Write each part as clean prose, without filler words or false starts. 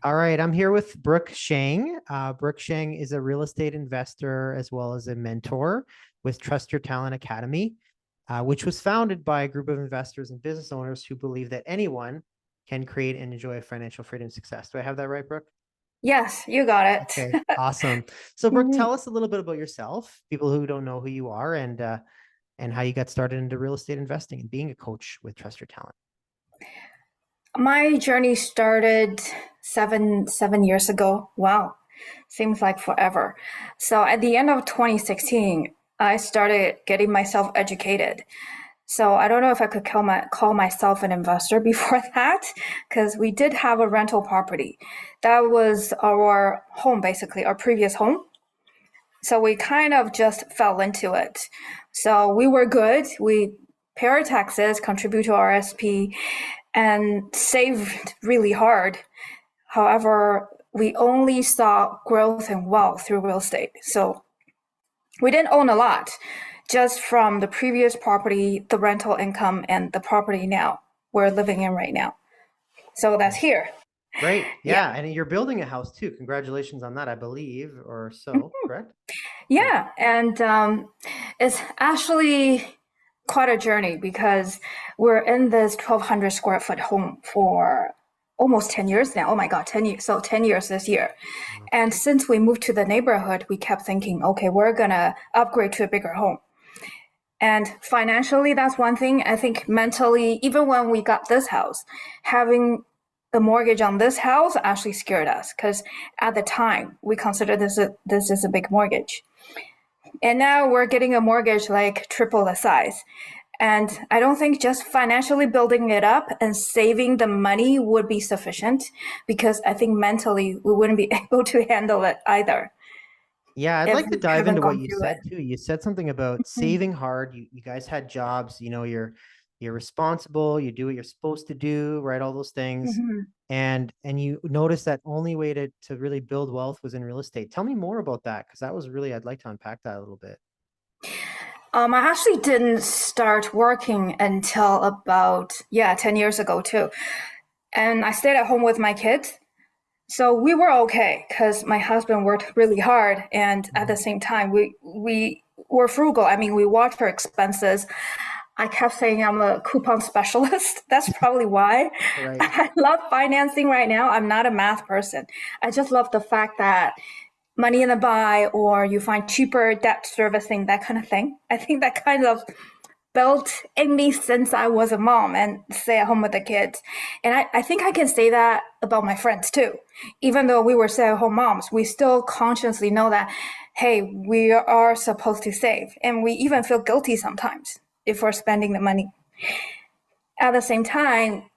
All right, I'm here with Brooke Shang. Brooke Shang is a real estate investor as well as a mentor with Trust Your Talent Academy, which was founded by a group of investors and business owners who believe that anyone can create and enjoy financial freedom and success. Do I have that right, Brooke? Yes, you got Okay, it. awesome. So, Brooke, Mhm. tell us a little bit about yourself, people who don't know who you are, and how you got started into real estate investing and being a coach with Trust Your Talent. My journey started seven years ago. Wow, seems like forever. So at the end of 2016, I started getting myself educated. So I don't know if I could call myself an investor before that, because we did have a rental property. That was our home, basically, our previous home. So we kind of just fell into it. So we were good. We pay our taxes, contribute to RSP, and saved really hard. However, we only saw growth and wealth through real estate. So we didn't own a lot, just from the previous property, the rental income, and the property now we're living in right now. So that's Okay. here. Great. Yeah. Yeah. And you're building a house too. Congratulations on that, I believe, or so, correct? Okay. Yeah. And it's actually quite a journey because we're in this 1,200 square foot home for almost 10 years now. Oh my God, 10 years. So 10 years this year. Wow. And since we moved to the neighborhood, we kept thinking, okay, we're going to upgrade to a bigger home. And financially, that's one thing. I think mentally, even when we got this house, having the mortgage on this house actually scared us because at the time we considered this is a big mortgage. And now we're getting a mortgage like triple the size. And I don't think just financially building it up and saving the money would be sufficient because I think mentally we wouldn't be able to handle it either Yeah, I'd if like to we dive haven't into what gone you through it. said too. You said something about Mhm. saving hard. You guys had jobs, you're responsible, you do what you're supposed to do, right? All those things. Mhm. And you noticed that only way to really build wealth was in real estate. Tell me more about that, because that was really, I'd like to unpack that a little bit. I actually didn't start working until about, 10 years ago too. And I stayed at home with my kids. So we were okay because my husband worked really hard, and at the Mhm. same time, we were frugal. I mean, we watched our expenses. I kept saying I'm a coupon specialist. That's probably why Right. I love financing right now. I'm not a math person. I just love the fact that money in the buy or you find cheaper debt servicing, that kind of thing. I think that kind of built in me since I was a mom and stay at home with the kids. And I think I can say that about my friends too. Even though we were stay at home moms, we still consciously know that, hey, we are supposed to save. And we even feel guilty sometimes if we're spending the money. At the same time,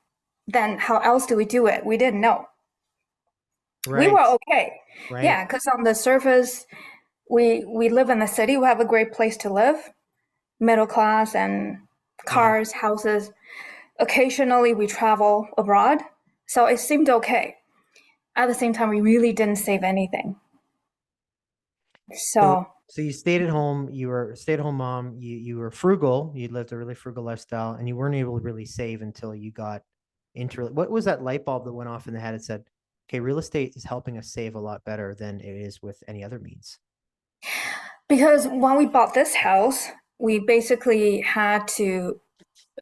then how else do we do it? We didn't know. We were Right. okay. Right. Yeah, because on the surface, we live in the city, we have a great place to live, middle class and Yeah. cars, houses. Occasionally we travel abroad, so it seemed okay. At the same time, we really didn't save anything. So So so you stayed at home, you were a stay-at-home mom, you were frugal, you lived a really frugal lifestyle, and you weren't able to really save until you got into what was that light bulb that went off in the head and said, okay, real estate is helping us save a lot better than it is with any other means. because when we bought this house, we basically had to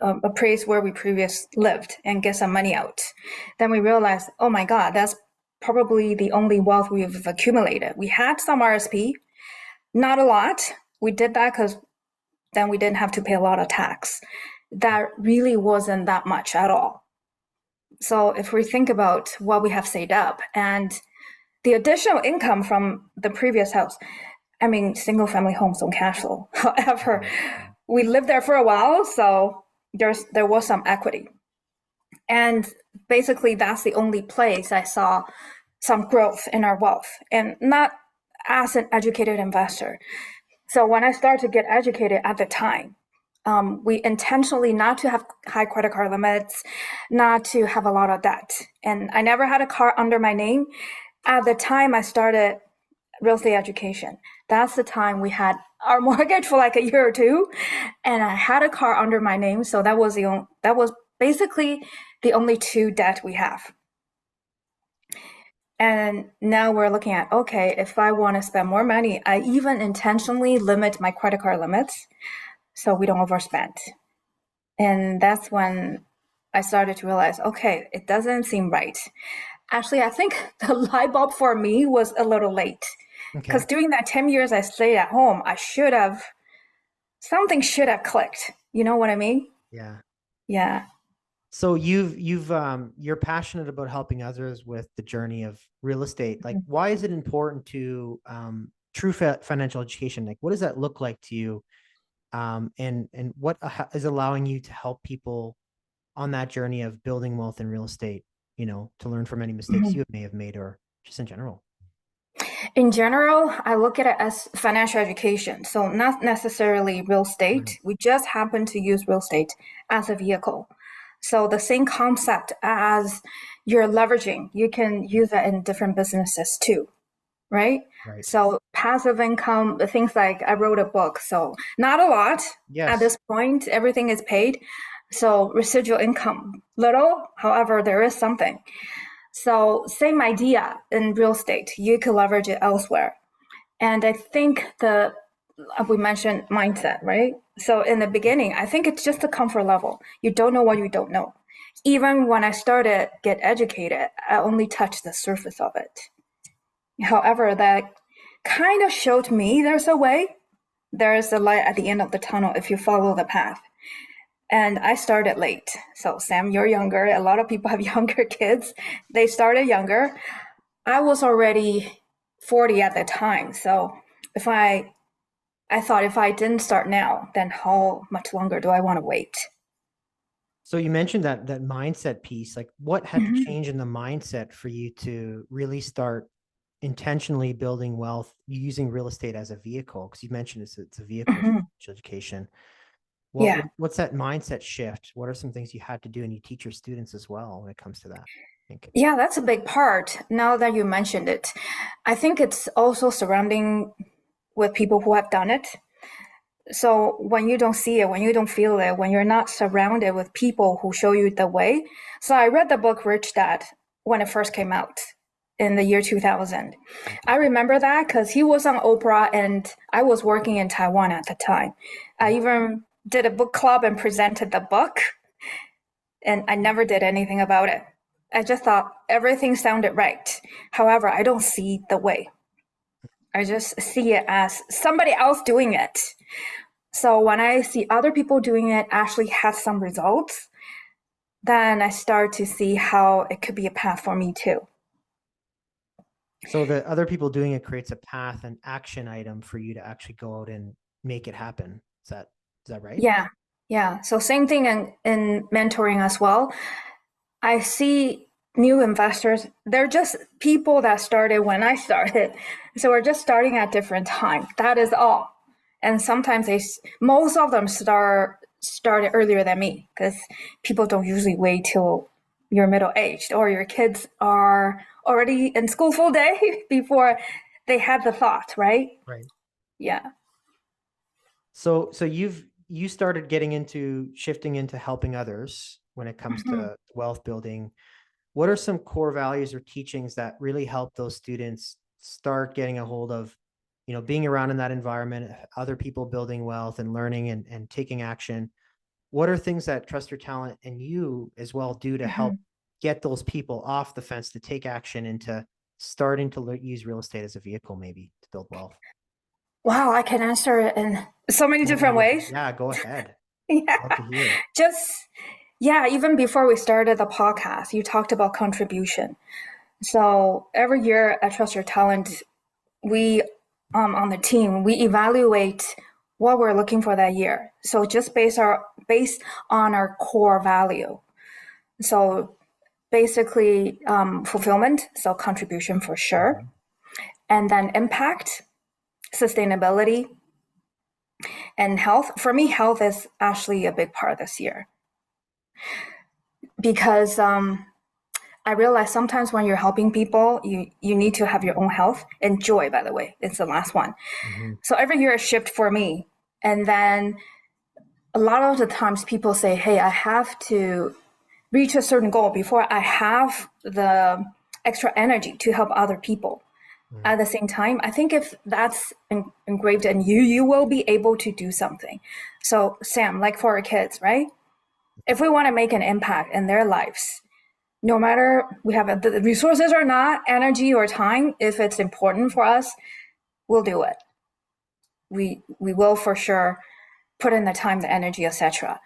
appraise where we previously lived and get some money out. Then we realized, oh my God, that's probably the only wealth we've accumulated. We had some RSP, not a lot. We did that because then we didn't have to pay a lot of tax. That really wasn't that much at all. So if we think about what we have saved up and the additional income from the previous house, I mean, single family homes don't cash flow. However, Mhm. we lived there for a while, so there was some equity. And basically, that's the only place I saw some growth in our wealth, and not as an educated investor. So when I started to get educated at the time, we intentionally not to have high credit card limits, not to have a lot of debt. And I never had a car under my name. At the time I started real estate education, that's the time we had our mortgage for like a year or two, and I had a car under my name. So that was basically the only two debt we have. And now we're looking at, okay, if I want to spend more money, I even intentionally limit my credit card limits so we don't overspend. And that's when I started to realize, okay, it doesn't seem right. Actually, I think the light bulb for me was a little late because Okay. during that 10 years I stayed at home, something should have clicked. You know what I mean? Yeah. Yeah. So you're passionate about helping others with the journey of real estate. Like, why is it important to true financial education? Like, what does that look like to you? And what is allowing you to help people on that journey of building wealth in real estate, to learn from any mistakes Mhm. you may have made or just in general? In general, I look at it as financial education. So, not necessarily real Right. estate. We just happen to use real estate as a vehicle. So, the same concept as you're leveraging, you can use that in different businesses too, right? Right. So, passive income, the things like I wrote a book. So, not a lot at Yes. this point, everything is paid. So, residual income, little, however, there is something. So same idea in real estate, you could leverage it elsewhere. And I think we mentioned mindset, right? So in the beginning, I think it's just a comfort level. You don't know what you don't know. Even when I started get educated, I only touched the surface of it. However, that kind of showed me there's a way. There is a light at the end of the tunnel if you follow the path. And I started late. So Sam, you're younger. A lot of people have younger kids. They started younger. I was already 40 at the time. So if I thought if I didn't start now, then how much longer do I want to wait? So you mentioned that mindset piece. Like, what had to Mhm. change in the mindset for you to really start intentionally building wealth using real estate as a vehicle? Because you mentioned it's a vehicle for Mhm. financial education. Yeah. What's that mindset shift? What are some things you had to do, and you teach your students as well when it comes to that? I think. Yeah, that's a big part. Now that you mentioned it, I think it's also surrounding with people who have done it. So when you don't see it, when you don't feel it, when you're not surrounded with people who show you the way. So I read the book Rich Dad when it first came out in the year 2000. I remember that because he was on Oprah and I was working in Taiwan at the time. I even did a book club and presented the book, and I never did anything about it. I just thought everything sounded right. However, I don't see the way. I just see it as somebody else doing it. So when I see other people doing it actually have some results, then I start to see how it could be a path for me too. So the other people doing it creates a path, an action item for you to actually go out and make it happen. Is that right? Yeah. Yeah. So same thing in mentoring as well. I see new investors. They're just people that started when I started. So we're just starting at different time. That is all. And sometimes most of them started earlier than me because people don't usually wait till you're middle aged or your kids are already in school full day before they had the thought, right? Right. Yeah. So you started getting into shifting into helping others when it comes Mhm. to wealth building. What are some core values or teachings that really help those students start getting a hold of, being around in that environment, other people building wealth and learning and taking action? What are things that Trust Your Talent and you as well do to help Mhm. get those people off the fence to take action into starting to use real estate as a vehicle, maybe to build wealth? Wow, I can answer it in so many different ways. Yeah, go ahead. Love Yeah. to hear. Just, yeah, even before we started the podcast, you talked about contribution. So every year at Trust Your Talent, we on the team we evaluate what we're looking for that year. So just based on our core value. So basically, fulfillment, so contribution for sure, Mhm. and then impact, sustainability, and health. For me, health is actually a big part this year because I realize sometimes when you're helping people, you need to have your own health and joy. By the way, it's the last one. Mhm. So every year a shift for me, and then a lot of the times people say, "Hey, I have to reach a certain goal before I have extra energy to help other people. At the same time, I think if that's engraved in you, you will be able to do something. So Sam, like for our kids, right? If we want to make an impact in their lives, no matter we have the resources or not, energy or time, if it's important for us, we'll do it. We will for sure put in the time, the energy, etc.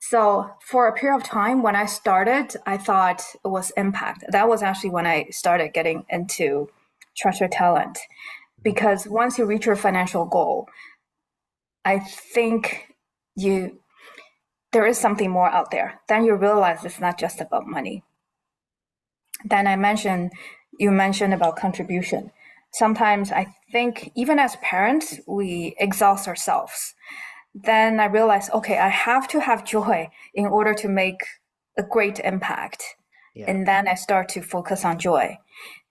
So for a period of time when I started, I thought it was impact. That was actually when I started getting into treasure talent, because once you reach your financial goal, I think there is something more out there. Then you realize it's not just about money. Then you mentioned about contribution. Sometimes I think even as parents, we exhaust ourselves. Then I realized, okay, I have to have joy in order to make a great impact. Yeah. And then I start to focus on joy.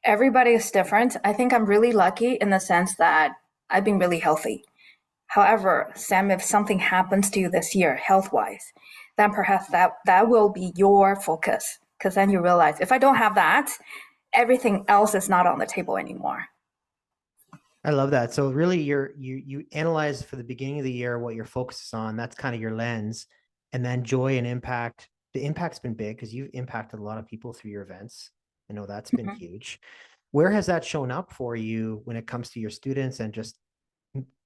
Everybody is different. I think I'm really lucky in the sense that I've been really healthy. However, Sam, if something happens to you this year, health-wise, then perhaps that will be your focus. Because then you realize if I don't have that, everything else is not on the table anymore. I love that. So really you analyze for the beginning of the year what your focus is on. That's kind of your lens. And then joy and impact. The impact's been big because you've impacted a lot of people through your events. I know that's been huge. Where has that shown up for you when it comes to your students and just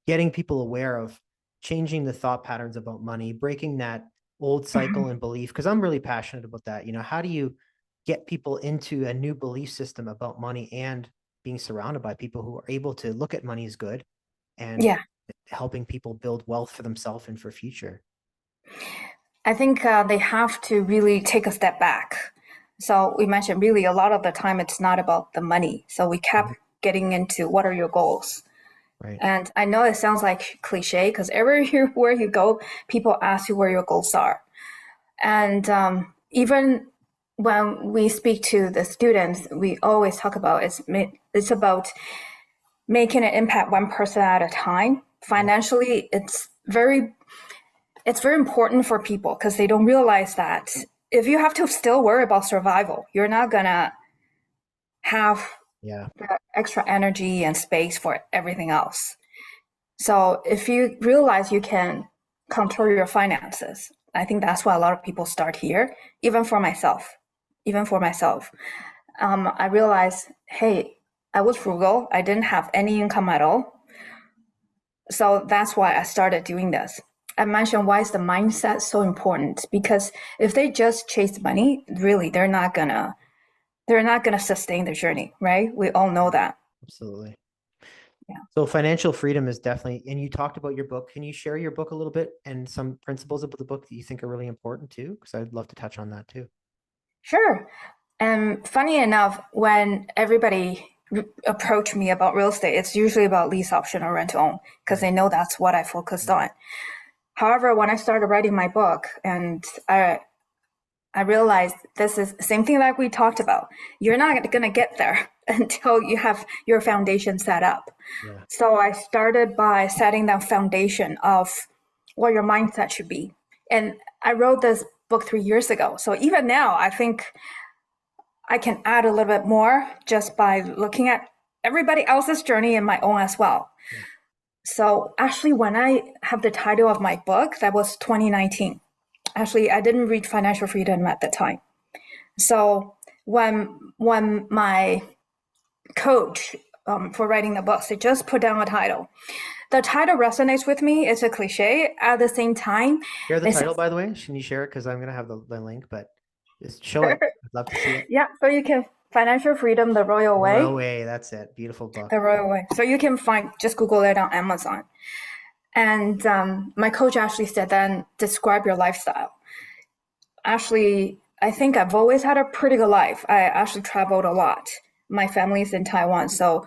getting people aware of changing the thought patterns about money, breaking that old cycle and belief? Because I'm really passionate about that. How do you get people into a new belief system about money and being surrounded by people who are able to look at money as good and helping people build wealth for themselves and for future? I think they have to really take a step back. So we mentioned really a lot of the time it's not about the money. So we kept getting into what are your goals? Right. And I know it sounds like cliche because everywhere you go, people ask you where your goals are. And even when we speak to the students, we always talk about it's about making an impact one person at a time. Financially, it's very important for people because they don't realize that if you have to still worry about survival, you're not gonna have the extra energy and space for everything else. So if you realize you can control your finances, I think that's why a lot of people start here. Even for myself, I realized, hey, I was frugal. I didn't have any income at all. So that's why I started doing this. I mentioned why is the mindset so important, because if they just chase money, really, they're not gonna sustain the journey, right? We all know that. Absolutely. Yeah. So financial freedom is definitely, and you talked about your book. Can you share your book a little bit and some principles about the book that you think are really important too? Because I'd love to touch on that too. Sure. And funny enough, when everybody approach me about real estate, it's usually about lease option or rent to own because they know that's what I focused on. However, when I started writing my book and I realized this is the same thing like we talked about. You're not going to get there until you have your foundation set up. Yeah. So I started by setting that foundation of what your mindset should be. And I wrote this book 3 years ago. So even now, I think I can add a little bit more just by looking at everybody else's journey and my own as well. Yeah. So actually, when I have the title of my book, that was 2019. Actually, I didn't reach financial freedom at the time. So when my coach for writing the books, they just put down a title. The title resonates with me. It's a cliche. At the same time, Share the title, by the way. Can you share it? Because I'm going to have the link, but just show it. I'd love to see it. Yeah, so you can Financial Freedom, The Royal Way. Royal Way, that's it. Beautiful book. The Royal Way. So you can just Google it on Amazon. And my coach actually said, then describe your lifestyle. Actually, I think I've always had a pretty good life. I actually traveled a lot. My family's in Taiwan, so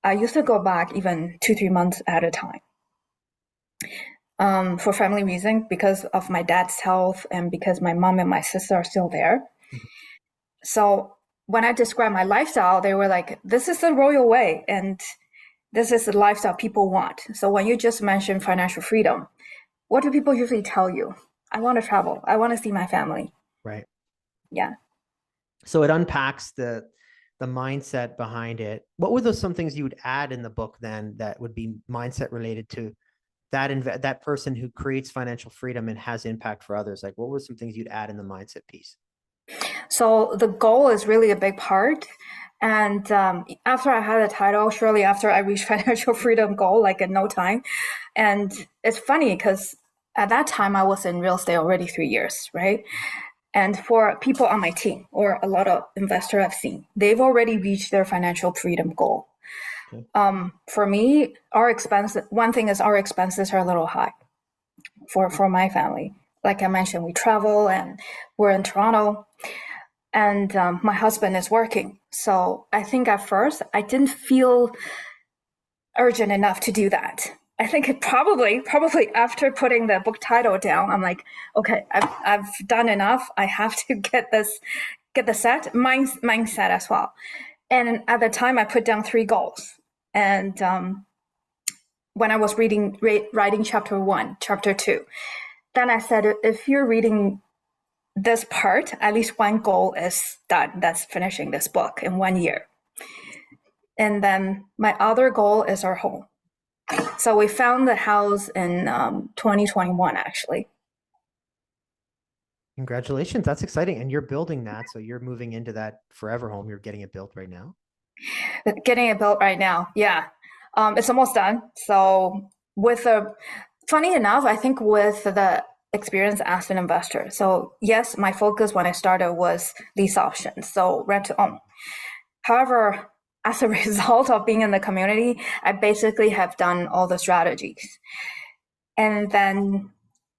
I used to go back even 2-3 months at a time. For family reasons, because of my dad's health and because my mom and my sister are still there. So when I described my lifestyle, they were like, this is the royal way and this is the lifestyle people want. So when you just mentioned financial freedom, what do people usually tell you? I want to travel. I want to see my family. Right. Yeah. So it unpacks the the mindset behind it. What were those some things you would add in the book then that would be mindset related to that person who creates financial freedom and has impact for others? Like, what were some things you'd add in the mindset piece? So the goal is really a big part. And after I had a title, shortly after I reached financial freedom goal, like in no time. And it's funny because at that time I was in real estate already 3 years, right? And for people on my team or a lot of investors I've seen, they've already reached their financial freedom goal. Okay. For me, one thing is our expenses are a little high for my family. Like I mentioned, we travel and we're in Toronto, and my husband is working. So I think at first I didn't feel urgent enough to do that. I think it probably after putting the book title down, I'm like, okay, I've done enough. I have to get the mindset as well. And at the time, I put down 3 goals. And when I was writing chapter 1, chapter 2, then I said, if you're reading this part, at least one goal is done. That's finishing this book in 1 year. And then my other goal is our home. So we found the house in 2021, actually. Congratulations. That's exciting. And you're building that. So you're moving into that forever home. You're getting it built right now. Getting it built right now. Yeah. It's almost done. So funny enough, I think with the experience as an investor. So yes, my focus when I started was lease options. So rent to own. However, as a result of being in the community, I basically have done all the strategies. And then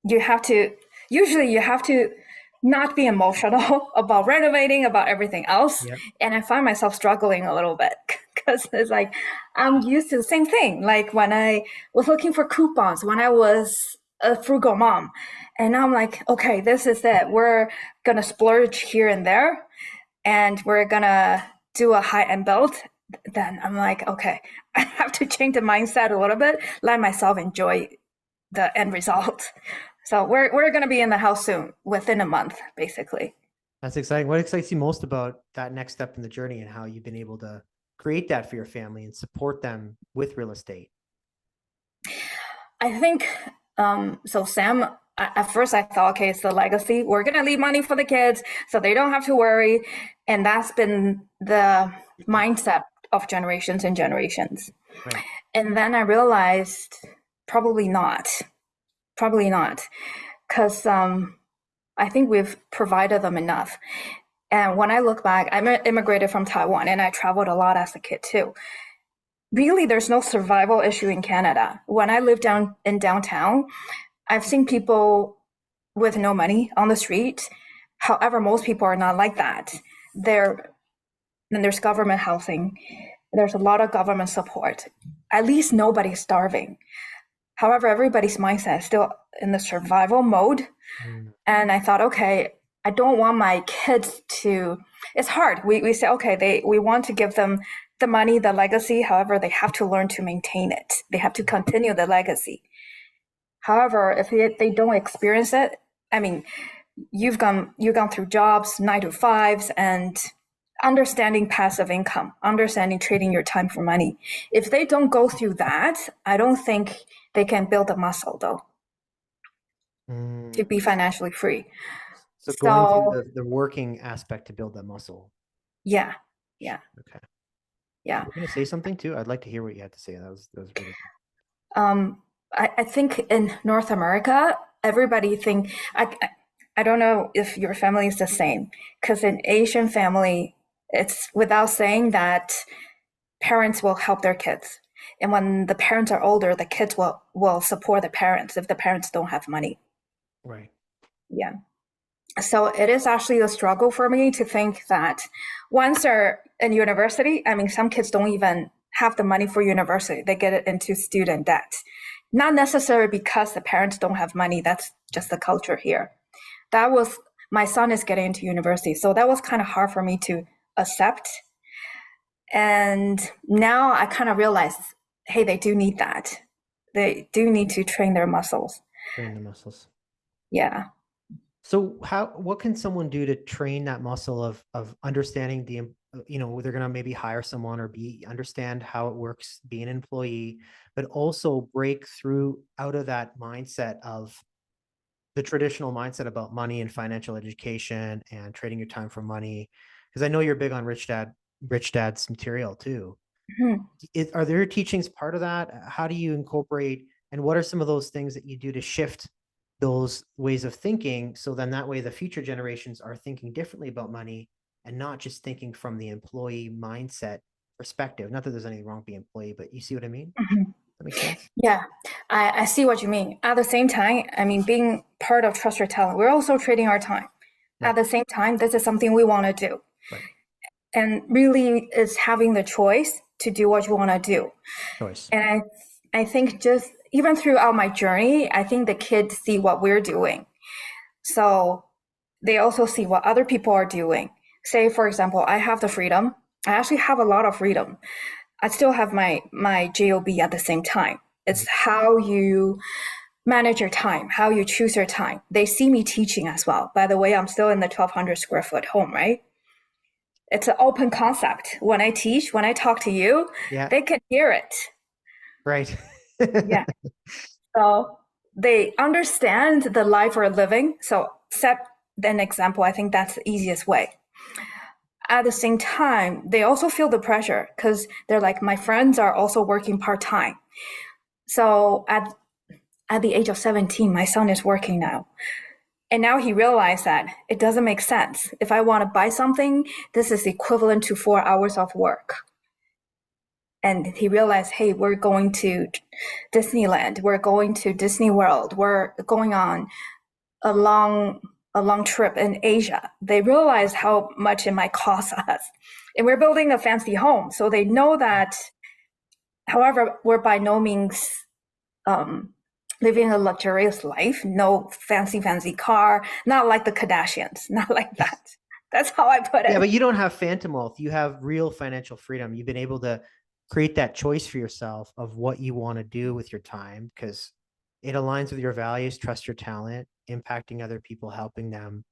you have to not be emotional about renovating, about everything else. Yep. And I find myself struggling a little bit because it's like I'm used to the same thing. Like when I was looking for coupons, when I was a frugal mom, and now I'm like, okay, this is it. We're gonna splurge here and there, and we're gonna do a high-end build. Then I'm like, okay, I have to change the mindset a little bit, let myself enjoy the end result. So we're going to be in the house soon, within a month, basically. That's exciting. What excites you most about that next step in the journey and how you've been able to create that for your family and support them with real estate? I think, so Sam, at first I thought, okay, it's the legacy. We're going to leave money for the kids so they don't have to worry. And that's been the mindset of generations and generations. Right. And then I realized probably not. Because I think we've provided them enough. And when I look back, I immigrated from Taiwan and I traveled a lot as a kid too. Really, there's no survival issue in Canada. When I lived in downtown, I've seen people with no money on the street. However, most people are not like that. There's government housing. There's a lot of government support. At least nobody's starving. However, everybody's mindset is still in the survival mode. And I thought, okay, I don't want my kids to, it's hard. We say, okay, we want to give them the money, the legacy. However, they have to learn to maintain it. They have to continue the legacy. However, if they don't experience it, I mean, you've gone through jobs, 9 to 5s, and understanding passive income, understanding trading your time for money. If they don't go through that, I don't think they can build a muscle though to be financially free. So going through the working aspect to build that muscle. Yeah. Okay. Yeah. You're going to say something too? I'd like to hear what you had to say. That was really good. I think in North America, everybody think, I don't know if your family is the same, because in Asian family, it's without saying that parents will help their kids. And when the parents are older, the kids will support the parents if the parents don't have money. Right. Yeah. So it is actually a struggle for me to think that once they're in university, I mean, some kids don't even have the money for university. They get it into student debt. Not necessarily because the parents don't have money. That's just the culture here. My son is getting into university. So that was kind of hard for me to accept. And now I kind of realized, hey, they do need that. They do need to train their muscles. Train the muscles. Yeah. So what can someone do to train that muscle of understanding they're going to maybe hire someone or understand how it works, be an employee, but also break through out of that mindset of the traditional mindset about money and financial education and trading your time for money. Because I know you're big on Rich Dad's material too. Mhm. Are there teachings part of that? How do you incorporate, and what are some of those things that you do to shift those ways of thinking? So then that way the future generations are thinking differently about money and not just thinking from the employee mindset perspective. Not that there's anything wrong with being employee, but you see what I mean? Mhm. That makes sense. Yeah, I see what you mean. At the same time, I mean, being part of Trust Your Talent, we're also trading our time. At Right. the same time, this is something we want to do. Right. And really is having the choice to do what you want to do. Choice. And I think just even throughout my journey, I think the kids see what we're doing. So they also see what other people are doing. Say, for example, I have the freedom. I actually have a lot of freedom. I still have my job at the same time. It's how you manage your time, how you choose your time. They see me teaching as well. By the way, I'm still in the 1,200 square foot home, right? It's an open concept. When I teach, when I talk to you, Yeah. they can hear it. Right. Yeah. So they understand the life we're living. So set an example. I think that's the easiest way. At the same time, they also feel the pressure because they're like, my friends are also working part time. So at the age of 17, my son is working now. And now he realized that it doesn't make sense. If I want to buy something, this is equivalent to 4 hours of work. And he realized, hey, we're going to Disneyland, we're going to Disney World, we're going on a long trip in Asia. They realize how much it might cost us. And we're building a fancy home. So they know that, however, we're by no means living a luxurious life, no fancy car, not like the Kardashians, not like that. That's how I put Yeah, it. but you don't have phantom wealth. You have real financial freedom. You've been able to create that choice for yourself of what you want to do with your time because it aligns with your values, trust your talent, impacting other people, helping them.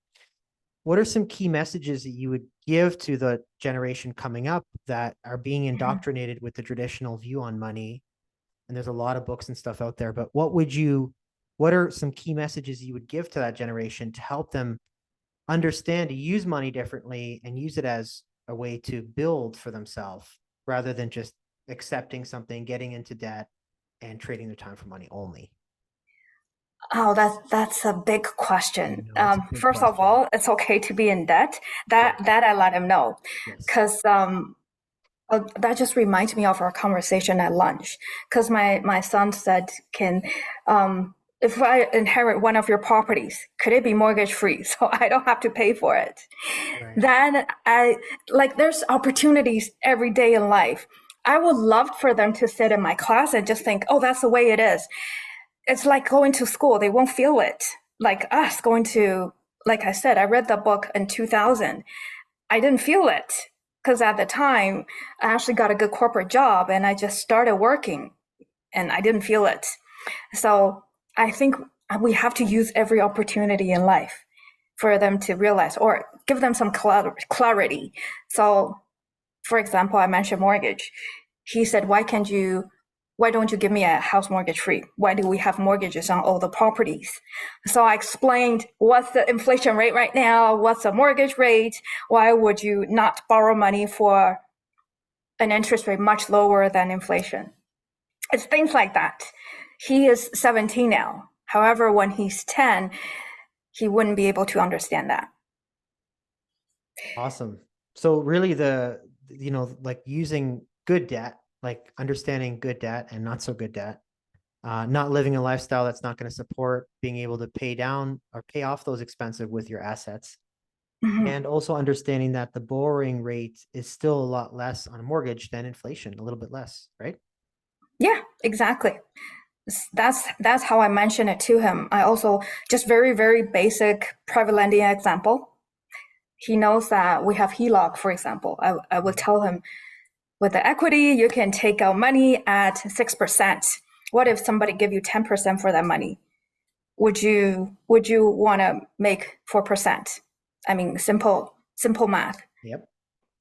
What are some key messages that you would give to the generation coming up that are being indoctrinated with the traditional view on money? And there's a lot of books and stuff out there, but what are some key messages you would give to that generation to help them understand to use money differently and use it as a way to build for themselves rather than just accepting something, getting into debt, and trading their time for money only? Oh, that's a big I question. know it's a big First of question. all, it's okay to be in debt. Yes. That I let him know, Yes. because that just reminds me of our conversation at lunch. Because my son said, "Can if I inherit one of your properties, could it be mortgage free so I don't have to pay for it?" Right. Then I like there's opportunities every day in life. I would love for them to sit in my class and just think, "Oh, that's the way it is." It's like going to school. They won't feel it. Like us going to, like I said, I read the book in 2000. I didn't feel it because at the time I actually got a good corporate job and I just started working and I didn't feel it. So I think we have to use every opportunity in life for them to realize or give them some clarity. So, for example, I mentioned mortgage. He said, why don't you give me a house mortgage free? Why do we have mortgages on all the properties? So I explained what's the inflation rate right now, what's the mortgage rate, why would you not borrow money for an interest rate much lower than inflation? It's things like that. He is 17 now. However, when he's 10, he wouldn't be able to understand that. Awesome. So really like using good debt, like understanding good debt and not so good debt, not living a lifestyle that's not going to support being able to pay down or pay off those expensive with your assets. Mhm. And also understanding that the borrowing rate is still a lot less on a mortgage than inflation, a little bit less, right? Yeah, exactly. That's how I mentioned it to him. I also just very basic private lending example. He knows that we have HELOC, for example. I will tell him with the equity you can take out money at 6%. What if somebody give you 10% for that money? Would you want to make 4%? I mean, simple math. Yep.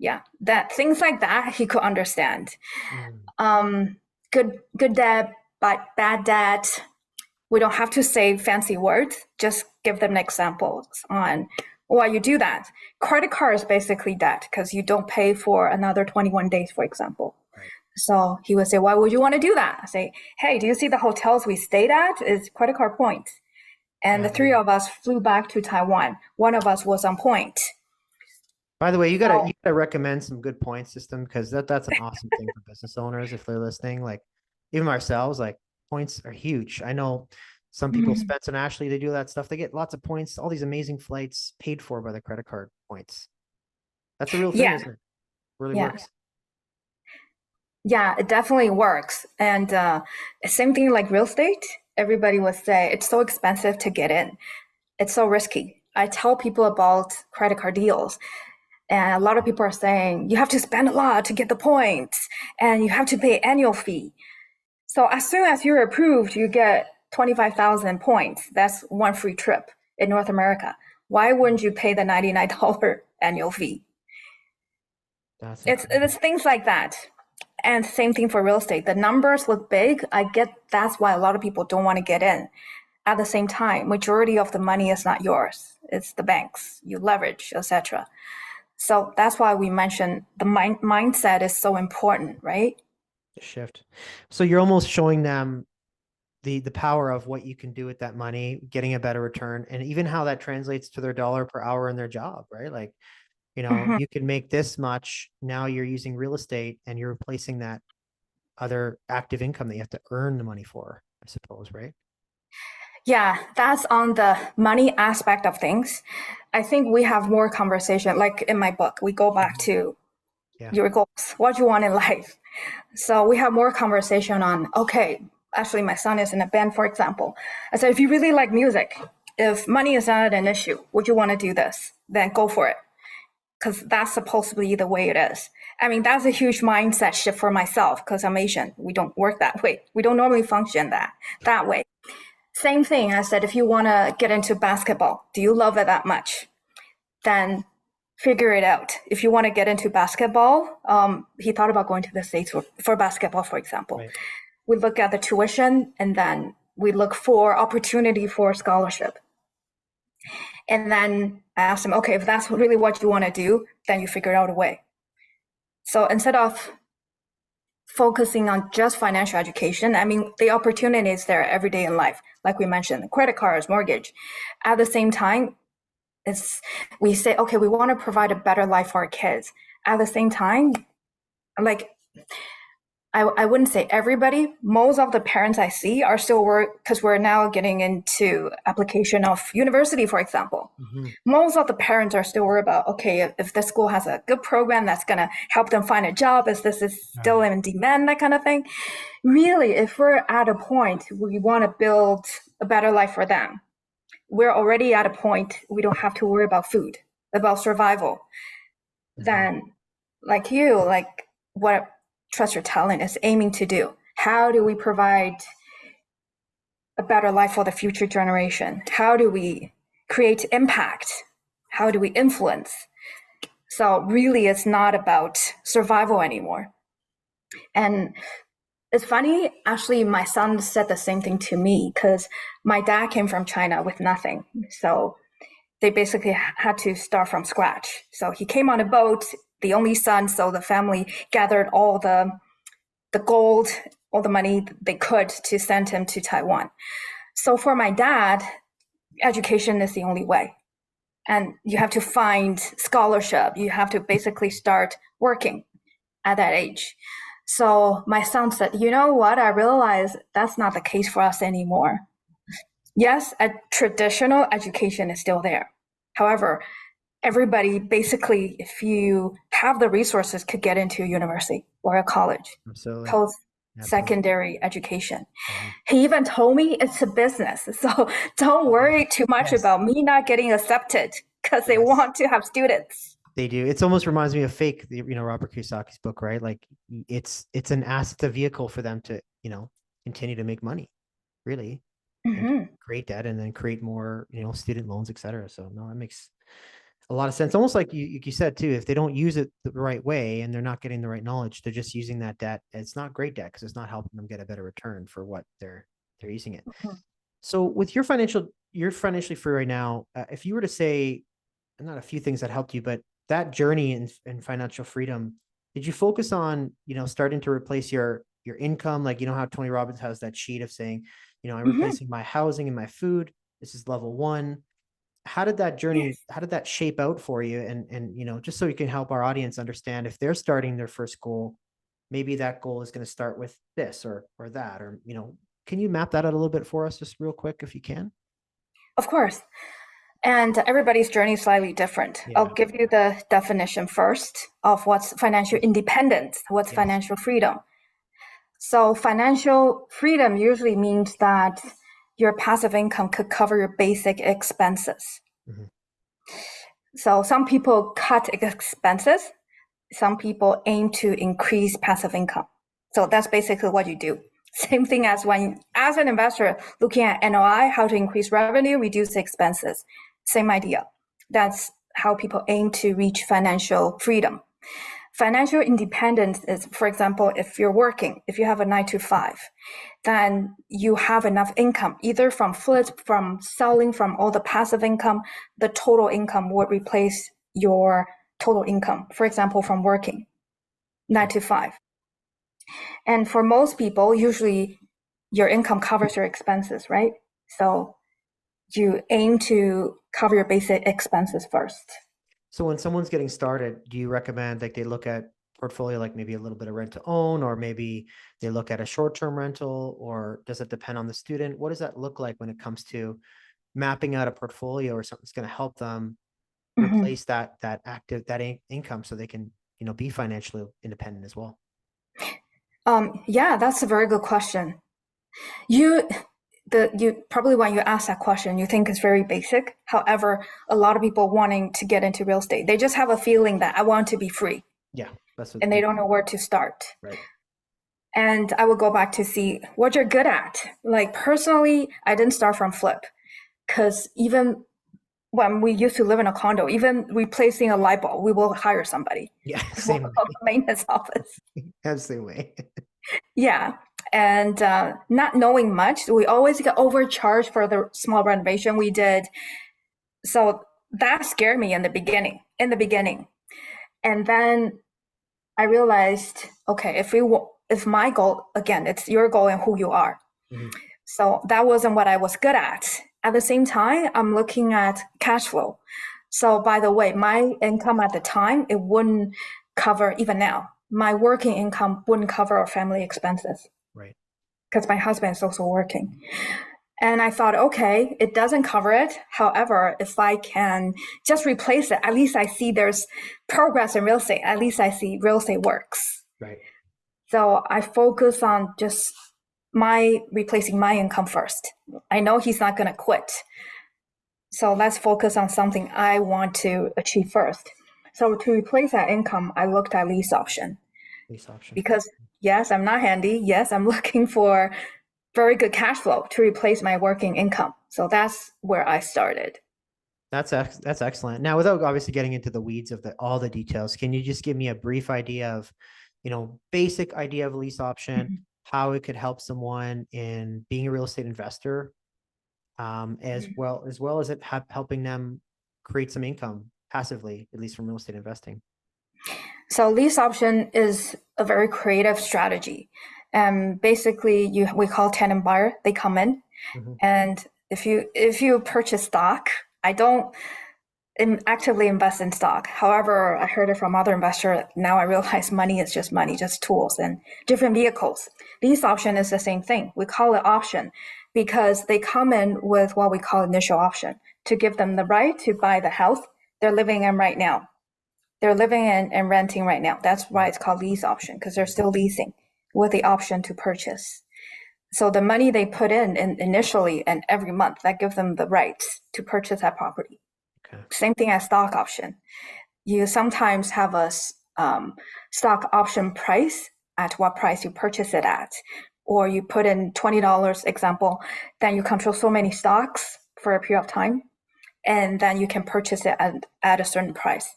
Yeah, that things like that he could understand. Mm. Good dad, but bad dad. We don't have to say fancy words. Just give them examples on why you do that. Credit card is basically that because you don't pay for another 21 days, for example. Right. So he would say, why would you want to do that? I say, hey, do you see the hotels we stayed at? It's credit card points. And the Yeah. three of us flew back to Taiwan. One of us was on point. By the way, you So, gotta recommend some good point system because that's an awesome thing for business owners if they're listening. Like even ourselves, like points are huge. I know some people, mm, Spence and Ashley, they do that stuff. They get lots of points, all these amazing flights paid for by the credit card points. That's a real thing, yeah, isn't it? Really yeah, works. yeah, it definitely works. And same thing like real estate. Everybody would say it's so expensive to get in. It's so risky. I tell people about credit card deals, and a lot of people are saying you have to spend a lot to get the points, and you have to pay annual fee. So as soon as you're approved, you get 25,000 points. That's one free trip in North America. Why wouldn't you pay the $99 annual fee? That's It's incredible. things like that. And same thing for real estate. The numbers look big. I get that's why a lot of people don't want to get in. At the same time, majority of the money is not yours. It's the banks. You leverage, etc. So that's why we mentioned the mindset is so important, right? Shift. So you're almost showing them the power of what you can do with that money, getting a better return, and even how that translates to their dollar per hour in their job, right? Like, Mhm. you can make this much. Now you're using real estate and you're replacing that other active income that you have to earn the money for, I suppose, right? Yeah, that's on the money aspect of things. I think we have more conversation. Like in my book, we go back Mhm. to Yeah. your goals, what you want in life. So we have more conversation on, okay, actually, my son is in a band, for example. I said, if you really like music, if money is not an issue, would you want to do this? Then go for it. Because that's supposed to be the way it is. I mean, that's a huge mindset shift for myself because I'm Asian. We don't work that way. We don't normally function that way. Same thing. I said, if you want to get into basketball, do you love it that much? Then figure it out. If you want to get into basketball, he thought about going to the States for basketball, for example. Right. We look at the tuition and then we look for opportunity for scholarship. And then I asked him, okay, if that's really what you want to do, then you figure out a way. So instead of focusing on just financial education, I mean, the opportunity is there every day in life. Like we mentioned, credit cards, mortgage. At the same time, it's we say, okay, we want to provide a better life for our kids. At the same time, like I wouldn't say everybody. Most of the parents I see are still work because we're now getting into application of university, for example. Mm-hmm. Most of the parents are still worried about, okay, if this school has a good program that's going to help them find a job, is this is still Right. in demand, that kind of thing. Really, if we're at a point we want to build a better life for them, we're already at a point we don't have to worry about food, about survival. Mm-hmm. Then, like you, like what Trust Your Talent is aiming to do. How do we provide a better life for the future generation? How do we create impact? How do we influence? So really, it's not about survival anymore. And it's funny, actually, my son said the same thing to me because my dad came from China with nothing. So they basically had to start from scratch. So he came on a boat, the only son, so the family gathered all the gold, all the money they could to send him to Taiwan. So for my dad, education is the only way. And you have to find scholarship. You have to basically start working at that age. So my son said, you know what? I realize that's not the case for us anymore. Yes, a traditional education is still there. However, everybody basically, if you have the resources, could get into a university or a college, Absolutely. post Absolutely. secondary education. Mm-hmm. He even told me it's a business. So don't worry too much Yes. about me not getting accepted because they Yes. want to have students. They do. It's almost reminds me of Fake, Robert Kiyosaki's book, right? Like it's an asset, a vehicle for them to, continue to make money, really, and Mm-hmm. create debt and then create more, student loans, et cetera. So no, A lot of sense. Almost like you said too, if they don't use it the right way and they're not getting the right knowledge, they're just using that debt. It's not great debt because it's not helping them get a better return for what they're using it. Mhm. So with you're financially free right now. If you were to say, not a few things that helped you, but that journey in financial freedom, did you focus on, starting to replace your income? Like, how Tony Robbins has that sheet of saying, I'm Mhm. replacing my housing and my food. This is level one. Yes. How did that shape out for you? And, just so you can help our audience understand if they're starting their first goal, maybe that goal is going to start with this or that, or, can you map that out a little bit for us just real quick if you can? Of course. And everybody's journey is slightly different. I'll Yeah. give you the definition first of what's financial independence, what's Yes. financial freedom. So, financial freedom usually means that your passive income could cover your basic expenses. Mhm. So, some people cut expenses, some people aim to increase passive income. So, that's basically what you do. Same thing as when, as an investor, looking at NOI, how to increase revenue, reduce expenses. Same idea. That's how people aim to reach financial freedom. Financial independence is, for example, if you're working, if you have a 9 to 5, then you have enough income, either from flips, from selling, from all the passive income, the total income would replace your total income, for example, from working nine Okay. to five. And for most people, usually your income covers your expenses, right? So you aim to cover your basic expenses first. So when someone's getting started, do you recommend like they look at portfolio, like maybe a little bit of rent to own, or maybe they look at a short-term rental, or does it depend on the student? What does that look like when it comes to mapping out a portfolio or something that's going to help them Mhm. replace that income so they can, be financially independent as well? Yeah, that's a very good question. You you probably when you ask that question, you think it's very basic. However, a lot of people wanting to get into real estate, they just have a feeling that I want to be free Yeah, that's what and they don't know where to start. right. And I would go back to see what you're good at. Like personally, I didn't start from flip because even when we used to live in a condo, even replacing a light bulb, we will hire somebody. Yeah, We'll same call the maintenance office. way. That's the same way. Yeah. And not knowing much, we always get overcharged for the small renovation we did. So that scared me in the beginning. And then I realized, okay, if my goal, again, it's your goal and who you are. Mhm. So that wasn't what I was good at. At the same time, I'm looking at cash flow. So by the way, my income at the time, it wouldn't cover, even now, my working income wouldn't cover our family expenses Right. because my husband is also working. And I thought, okay, it doesn't cover it. However, if I can just replace it, at least I see there's progress in real estate. At least I see real estate works. Right. So I focus on just my replacing my income first. I know he's not going to quit. So let's focus on something I want to achieve first. So to replace that income, I looked at lease option Lease option. because yes, I'm not handy. Yes, I'm looking for very good cash flow to replace my working income. So that's where I started. That's excellent. Now, without obviously getting into the weeds of all the details, can you just give me a brief idea of, basic idea of a lease option, Mhm. how it could help someone in being a real estate investor, as well as it helping them create some income passively, at least from real estate investing. So lease option is a very creative strategy. And basically we call tenant buyer, they come in Mhm. and if you purchase stock, I don't actively invest in stock. However, I heard it from other investors. Now I realize money is just money, just tools and different vehicles. Lease option is the same thing. We call it option because they come in with what we call initial option to give them the right to buy the house they're living in right now. They're living in and renting right now. That's why Right. it's called lease option because they're still leasing with the option to purchase. So the money they put in initially and every month, that gives them the rights to purchase that property. Okay. Same thing as stock option. You sometimes have a stock option price at what price you purchase it at, or you put in $20 example, then you control so many stocks for a period of time. and then you can purchase it at a certain price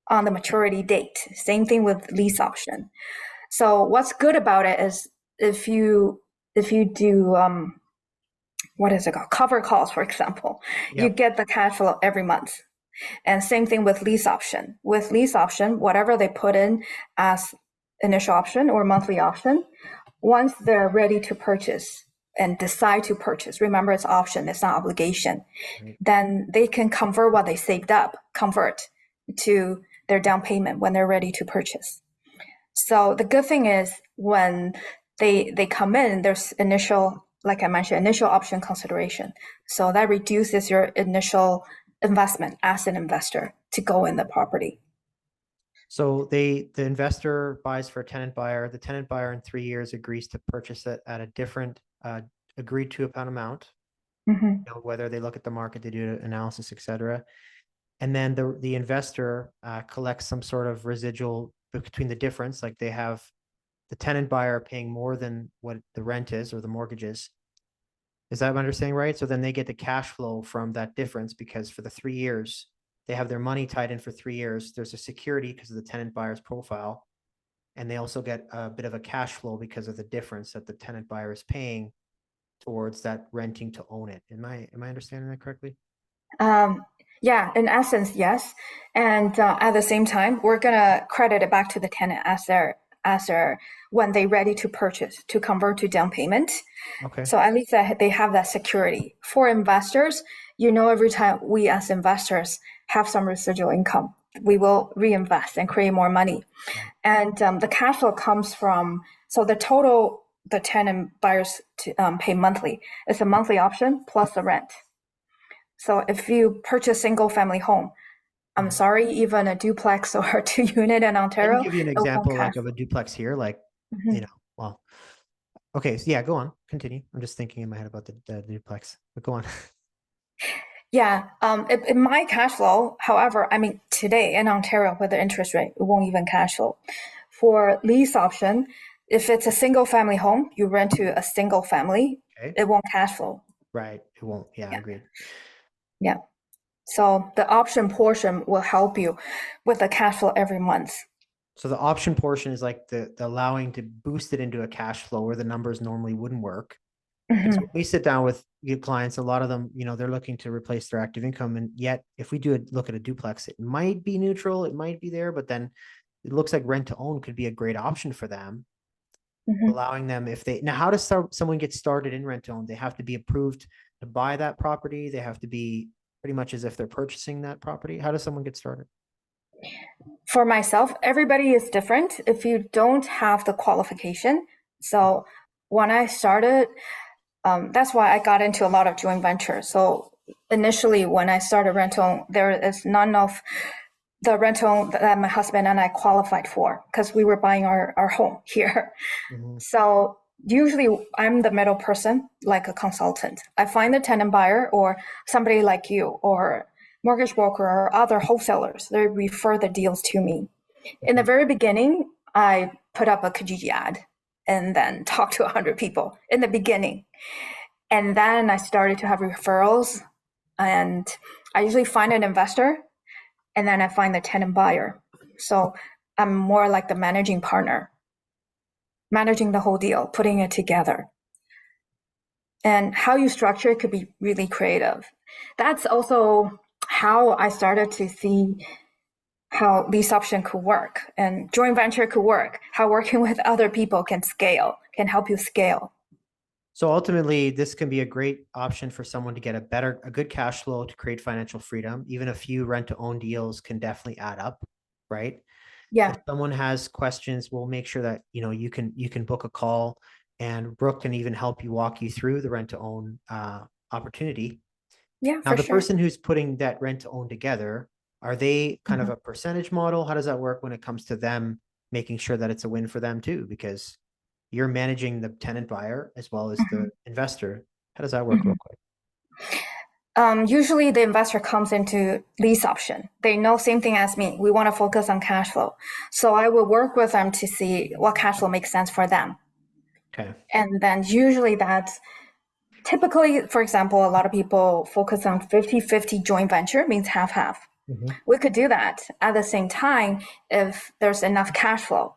on the maturity date. Same thing with lease option. So what's good about it is if you do what is it called, cover calls, for example, you Yep. get the cash flow every month. And same thing with lease option. With lease option, whatever they put in as initial option or monthly option, once they're ready to purchase and decide to purchase, remember it's option, it's not obligation, Right. then they can convert what they saved up, convert to their down payment when they're ready to purchase. So the good thing is when they come in, there's initial, like I mentioned, initial option consideration. So that reduces your initial investment as an investor to go in the property. So the investor buys for a tenant buyer. The tenant buyer in 3 years agrees to purchase it at a different agreed to upon amount. Mm-hmm. Whether they look at the market, they do analysis, etc. And then the investor collects some sort of residual between the difference. Like they have the tenant buyer paying more than what the rent is or the mortgage is. Is that what I'm understanding right? So then they get the cash flow from that difference because for the 3 years, they have their money tied in for 3 years. There's a security because of the tenant buyer's profile. And they also get a bit of a cash flow because of the difference that the tenant buyer is paying towards that renting to own it. Am I understanding that correctly? Yeah, in essence, yes. And at the same time, we're gonna credit it back to the tenant as their when they're ready to purchase to convert to down payment. Okay. So at least they have that security. For investors, every time we as investors have some residual income, we will reinvest and create more money. Right. And the cash flow comes from, so the total the tenant buyers to pay monthly is a monthly option plus the rent. So if you purchase single family home, I'm sorry, even a duplex or a 2 unit in I can Ontario, give you an it won't example cash like of a duplex here, like, flow. well, okay. So yeah, go on, continue. I'm just thinking in my head about the duplex, but go on. Yeah, it might cash flow. However, I mean, today in Ontario with the interest rate, it won't even cash flow. For lease option, if it's a single family home, you rent to a single family, Okay. it won't cash flow. Right. It won't. Yeah, Yeah, agreed. yeah. So the option portion will help you with the cash flow every month. So the option portion is like the allowing to boost it into a cash flow where the numbers normally wouldn't work. Because when Mhm. we sit down with clients, a lot of them, they're looking to replace their active income. And yet, if we do look at a duplex, it might be neutral, it might be there, but then it looks like rent to own could be a great option for them, Mhm. allowing them if they now how does someone get started in rent to own? They have to be approved to buy that property. They have to be pretty much as if they're purchasing that property. How does someone get started? For myself, everybody is different. If you don't have the qualification, so when I started, that's why I got into a lot of joint ventures. So initially, when I started rental, there is none of the rental that my husband and I qualified for because we were buying our home here. Mhm. So usually I'm the middle person, like a consultant. I find the tenant buyer or somebody like you or mortgage broker or other wholesalers. They refer the deals to me. In the Mhm. very beginning, I put up a Kijiji ad and then talked to 100 people in the beginning. And then I started to have referrals and I usually find an investor and then I find the tenant buyer. So I'm more like the managing partner, managing the whole deal, putting it together. And how you structure it could be really creative. That's also how I started to see how lease option could work and joint venture could work, how working with other people can help you scale. So ultimately, this can be a great option for someone to get a good cash flow to create financial freedom. Even a few rent to own deals can definitely add up, right? If Yeah, someone has questions, we'll make sure that you can book a call, and Brooke can even help you walk you through the rent to own opportunity. yeah, Now, for the sure. person who's putting that rent to own together, are they kind of Mhm. a percentage model? How does that work when it comes to them making sure that it's a win for them too? Because you're managing the tenant buyer as well as the Mhm. investor. How does that work real Mhm. quick? Usually the investor comes into lease option. They know same thing as me. We want to focus on cash flow. So I will work with them to see what cash flow makes sense for them. Okay. And then usually that's Typically, for example, a lot of people focus on 50-50 joint venture, means half-half. Mhm. We could do that. At the same time, if there's enough cash flow,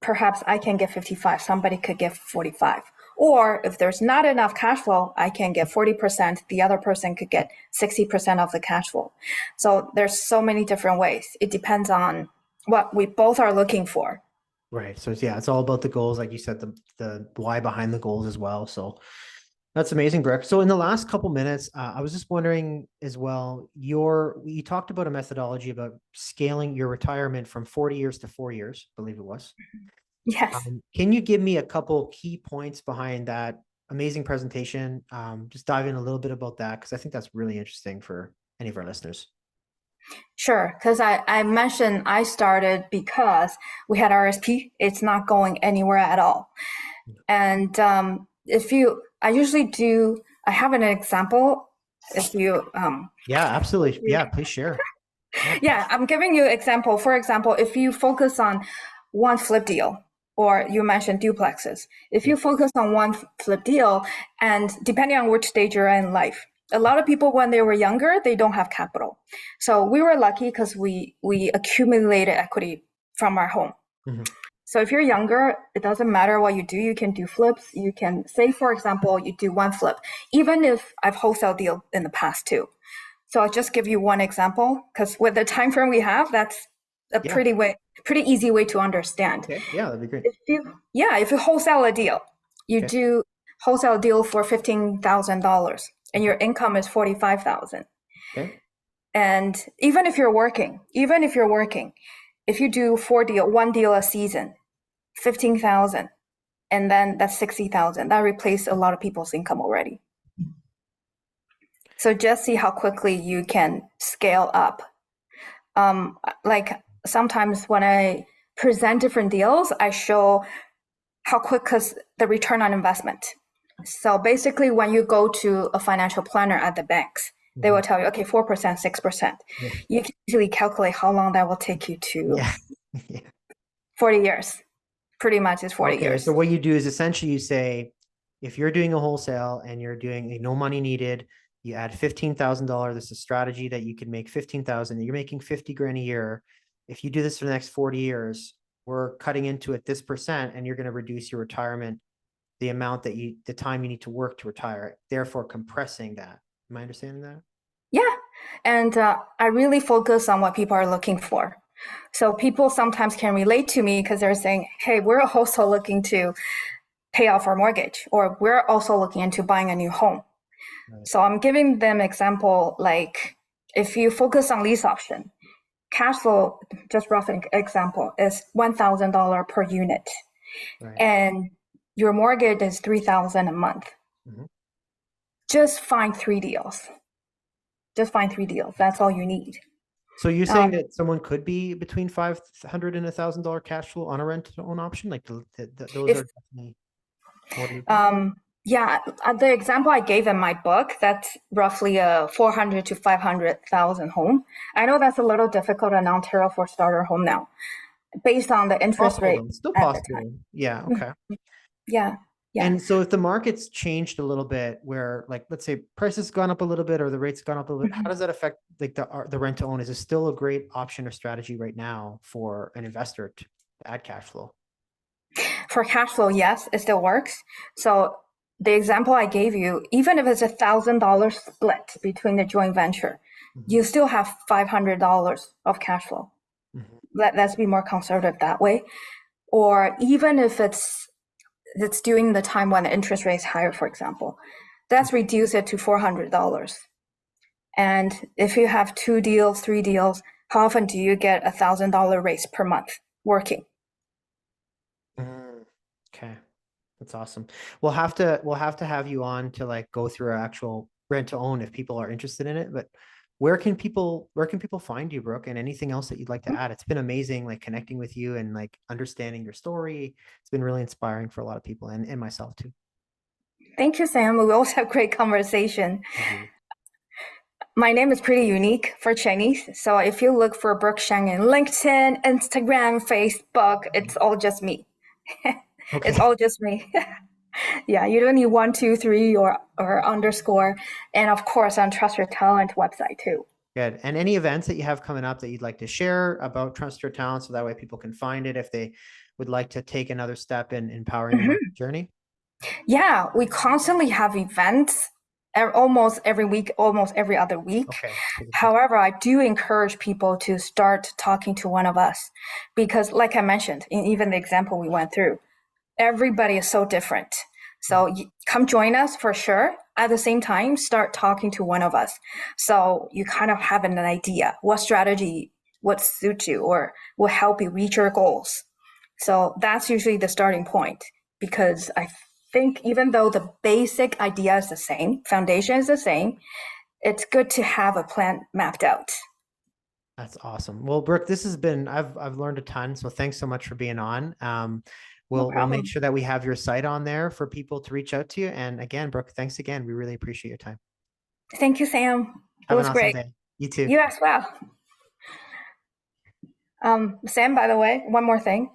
perhaps I can get 55, somebody could get 45. Or if there's not enough cash flow, I can get 40%, the other person could get 60% of the cash flow. So there's so many different ways. It depends on what we both are looking for. Right. So yeah, it's all about the goals, like you said, the why behind the goals as well. So that's amazing, Brooke. So in the last couple minutes, I was just wondering as well, you talked about a methodology about scaling your retirement from 40 years to 4 years, I believe it was. Yes. Can you give me a couple key points behind that amazing presentation? Just dive in a little bit about that, because I think that's really interesting for any of our listeners. Sure, because I mentioned I started because we had RSP. It's not going anywhere at all. And I usually do, I have an example. If you, Yeah, absolutely. Yeah, please share. Yeah. yeah, I'm giving you example. For example, if you focus on one flip deal, or you mentioned duplexes, if you focus on one flip deal, and depending on which stage you're in life, a lot of people when they were younger, they don't have capital. So we were lucky because we accumulated equity from our home. Mhm. So if you're younger, it doesn't matter what you do. You can do flips. You can say, for example, you do one flip, even if I've wholesale deal in the past too. So I'll just give you one example because with the time frame we have, that's a Yeah. pretty easy way to understand. Okay. Yeah, that'd be great. If you wholesale a deal, you Okay. do wholesale deal for $15,000 and your income is 45,000. Okay. And even if you're working, if you do one deal a season, 15,000, and then that's 60,000, that replaces a lot of people's income already. So just see how quickly you can scale up. Like sometimes when I present different deals, I show how quick is the return on investment. So basically, when you go to a financial planner at the banks, they will tell you, okay, 4%, 6%. Yeah. You can easily calculate how long that will take you to Yeah. Yeah. 40 years. Pretty much is 40 Okay. years. So what you do is essentially you say, if you're doing a wholesale and you're doing a no money needed, you add $15,000. This is a strategy that you can make 15,000. You're making 50 grand a year. If you do this for the next 40 years, we're cutting into it this percent, and you're going to reduce your retirement, the amount that the time you need to work to retire, therefore compressing that. Am I understanding that? Yeah. And I really focus on what people are looking for. So people sometimes can relate to me because they're saying, hey, we're also looking to pay off our mortgage, or we're also looking into buying a new home. Right. So I'm giving them example, like if you focus on lease option, cash flow, just rough example, is $1,000 per unit. Right. And your mortgage is $3,000 a month. Mhm. Just find 3 deals. That's all you need. So you're saying that someone could be between $500 and $1,000 cash flow on a rent to own option? Like those are definitely more than Yeah, the example I gave in my book, that's roughly a 400 to 500,000 home. I know that's a little difficult in Ontario for starter home now, based on the interest possible rate though. It's still at the time. possible. Yeah. Okay. Yeah, yeah. And so if the market's changed a little bit, where like let's say prices gone up a little bit or the rates gone up a little bit, how does that affect like the rent to own? Is it still a great option or strategy right now for an investor to add cash flow? For cash flow, yes, it still works. So the example I gave you, even if it's $1,000 split between the joint venture, you still have $500 of cash flow. Let's be more conservative that way. Or even if it's during the time when the interest rate is higher, for example, that's reduce it to $400. And if you have 2 deals, 3 deals, how often do you get $1,000 raise per month working? Okay. That's awesome. We'll have to have you on to like go through our actual rent to own if people are interested in it. But where can people find you, Brooke, and anything else that you'd like to add? It's been amazing like connecting with you and like understanding your story. It's been really inspiring for a lot of people and myself too. Thank you, Sam. We always have great conversation. Mhm. My name is pretty unique for Chinese. So if you look for Brooke Shang in LinkedIn, Instagram, Facebook, it's all just me. Okay. It's all just me. Yeah, you don't need 1, 2, 3 or underscore. And of course on Trust Your Talent website too. Good. And any events that you have coming up that you'd like to share about Trust Your Talent so that way people can find it if they would like to take another step in empowering them on Mhm. the journey? Yeah, we constantly have events almost every week, almost every other week. Okay. However, I do encourage people to start talking to one of us because, like I mentioned, in even the example we went through, everybody is so different. So come join us for sure. At the same time, start talking to one of us. So you kind of have an idea what strategy would suit you or will help you reach your goals. So that's usually the starting point because I think even though the basic idea is the same, foundation is the same, it's good to have a plan mapped out. That's awesome. Well, Brooke, this has been, I've learned a ton. So thanks so much for being on. No We'll make problem. sure that we have your site on there for people to reach out to you. And again, Brooke, thanks again. We really appreciate your time. Thank you, Sam. It Have an was awesome great. day. You too. You as well. Sam, by the way, one more thing.